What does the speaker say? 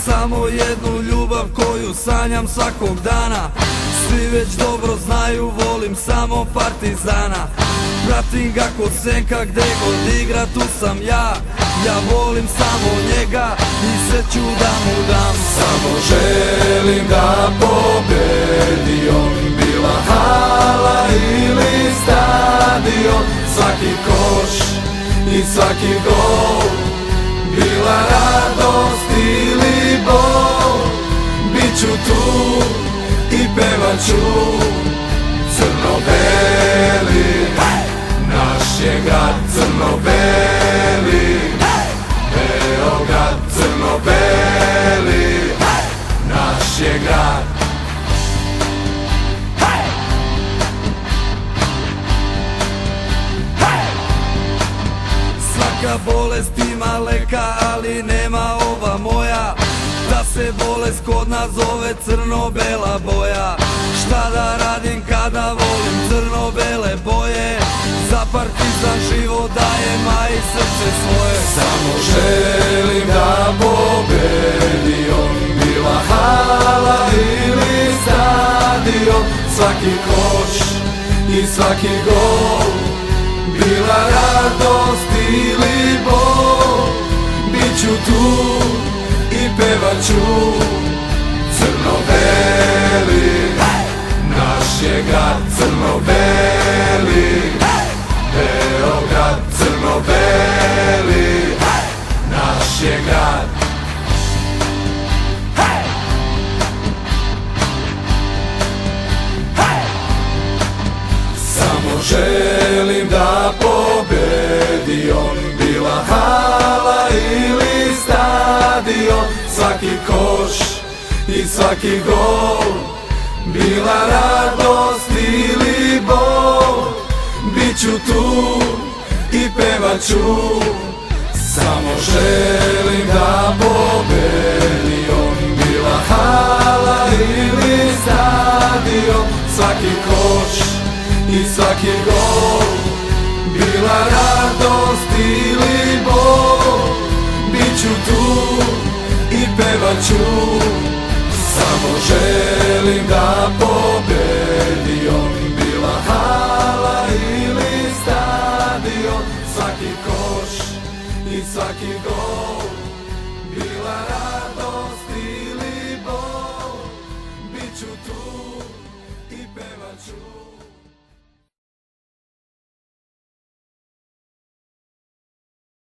samo jednu ljubav koju sanjam svakog dana. Svi već dobro znaju, volim samo Partizana. Pratim ga ko senka, gde god igra tu sam ja. Ja volim samo njega i sve ću da mu dam. Samo želim da pobedi on, bila hala ili stadion. Svaki koš i svaki gol, bila radost ili bol. Biću tu i pevat ću crno-beli. Naš je grad crno-beli, Beograd crno-beli. Naš je grad. Svaka bolest ima leka, ali nema ova moja. Da se bolest kod nas zove crno-bela boja. Šta da radim kada volim crno-bele boje? Za Partizan život dajem, a i srce svoje. Samo želim da pobedi on, bila hala ili stadion. Svaki koš i svaki gol, bila radost ili bol. Biću tu i pevat ću crno-beli. Naš je grad crno-beli, Beograd crno-beli. Naš je grad. Samo želim da pobedi on, bila hala ili stadion. Svaki koš i svaki gol, bila radost ili bol. Biću tu i pevat ću. Samo želim da pobedi on, bila hala ili stadion. Svaki koš i svaki gol, bila radost ili bol. Biću tu i pevat ću. Samo želim da pobedi